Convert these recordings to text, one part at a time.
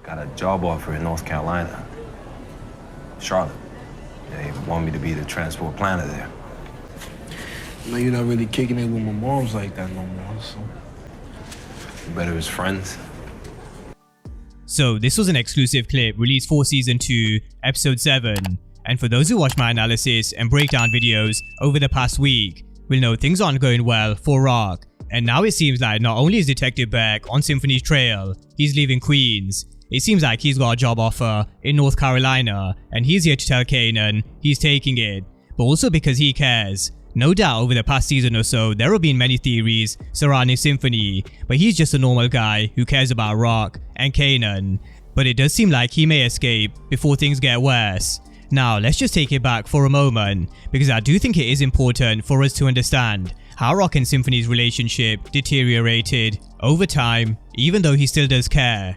Got a job offer in North Carolina. Charlotte. They want me to be the transport planner there. I know you're not really kicking it with my moms like that no more, so... We better as friends. So this was an exclusive clip released for Season 2, Episode 7. And for those who watch my analysis and breakdown videos over the past week, will know things aren't going well for Rock. And now it seems like not only is Detective Burke on Symphony's trail, he's leaving Queens. It seems like he's got a job offer in North Carolina and he's here to tell Kanan he's taking it, but also because he cares. No doubt over the past season or so there have been many theories surrounding Symphony, but he's just a normal guy who cares about Rock and Kanan. But it does seem like he may escape before things get worse. Now let's just take it back for a moment, because I do think it is important for us to understand how Rock and Symphony's relationship deteriorated over time, even though he still does care.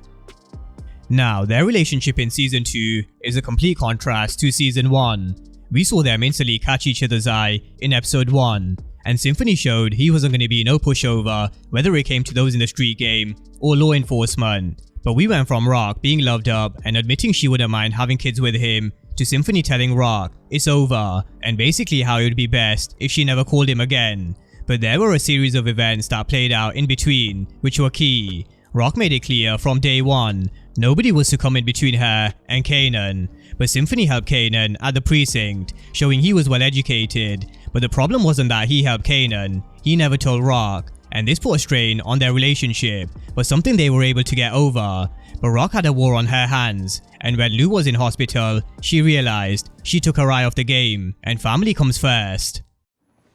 Now, their relationship in Season 2 is a complete contrast to Season 1. We saw them instantly catch each other's eye in Episode 1, and Symphony showed he wasn't going to be no pushover whether it came to those in the street game or law enforcement. But we went from Rock being loved up and admitting she wouldn't mind having kids with him, to Symphony telling Rock it's over, and basically how it would be best if she never called him again. But there were a series of events that played out in between, which were key. Rock made it clear from day one nobody was to come in between her and Kanan, but Symphony helped Kanan at the precinct, showing he was well educated. But the problem wasn't that he helped Kanan, he never told Rock, and this put a strain on their relationship, but something they were able to get over. But Rock had a war on her hands, and when Lou was in hospital, she realized she took her eye off the game, and family comes first.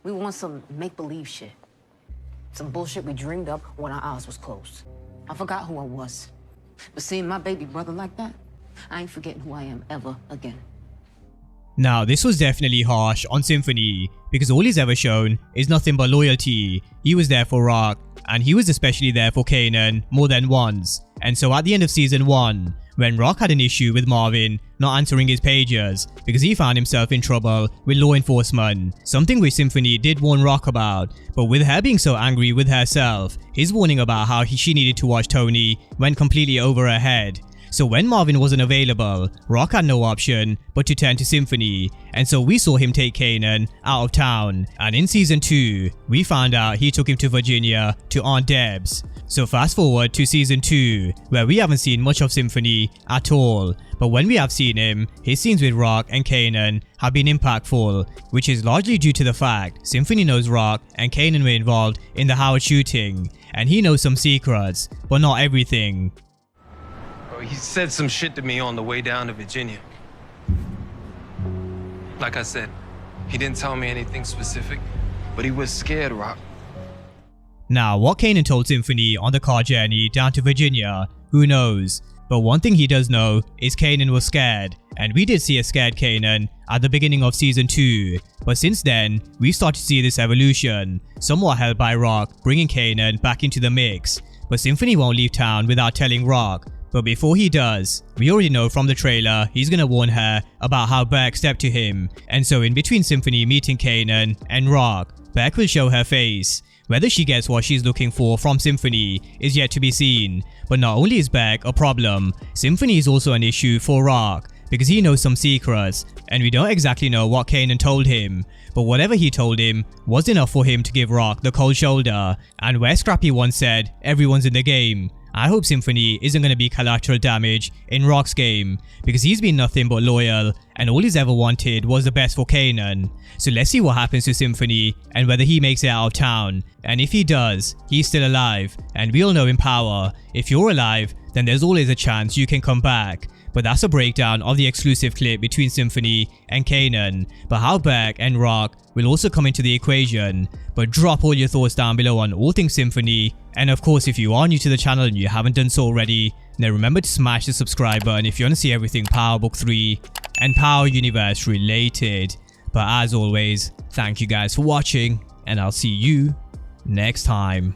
We want some make-believe shit. Some bullshit we dreamed up when our eyes was closed. I forgot who I was. But seeing my baby brother like that, I ain't forgetting who I am ever again. Now, this was definitely harsh on Symphony, because all he's ever shown is nothing but loyalty. He was there for Rock, and he was especially there for Kanan more than once. And so at the end of Season 1, when Rock had an issue with Marvin not answering his pages because he found himself in trouble with law enforcement, something which Symphony did warn Rock about, but with her being so angry with herself, his warning about how she needed to watch Tony went completely over her head. So when Marvin wasn't available, Rock had no option but to turn to Symphony, and so we saw him take Kanan out of town, and in Season 2, we found out he took him to Virginia to Aunt Deb's. So fast forward to Season 2, where we haven't seen much of Symphony at all, but when we have seen him, his scenes with Rock and Kanan have been impactful, which is largely due to the fact Symphony knows Rock and Kanan were involved in the Howard shooting, and he knows some secrets, but not everything. He said some shit to me on the way down to Virginia. Like I said, he didn't tell me anything specific, but he was scared, Rock. Now, what Kanan told Symphony on the car journey down to Virginia, who knows? But one thing he does know is Kanan was scared, and we did see a scared Kanan at the beginning of Season 2. But since then, we start to see this evolution, somewhat helped by Rock bringing Kanan back into the mix. But Symphony won't leave town without telling Rock. But before he does, we already know from the trailer he's gonna warn her about how Burke stepped to him. And so in between Symphony meeting Kanan and Rock, Burke will show her face. Whether she gets what she's looking for from Symphony is yet to be seen. But not only is Burke a problem, Symphony is also an issue for Rock, because he knows some secrets, and we don't exactly know what Kanan told him. But whatever he told him was enough for him to give Rock the cold shoulder. And where Scrappy once said, everyone's in the game, I hope Symphony isn't going to be collateral damage in Rock's game, because he's been nothing but loyal and all he's ever wanted was the best for Kanan. So let's see what happens to Symphony and whether he makes it out of town. And if he does, he's still alive, and we all know in Power, if you're alive, then there's always a chance you can come back. But that's a breakdown of the exclusive clip between Symphony and Kanan. But how Burke and Rock will also come into the equation. But drop all your thoughts down below on all things Symphony. And of course, if you are new to the channel and you haven't done so already, then remember to smash the subscribe button if you want to see everything Power Book 3 and Power Universe related. But as always, thank you guys for watching, and I'll see you next time.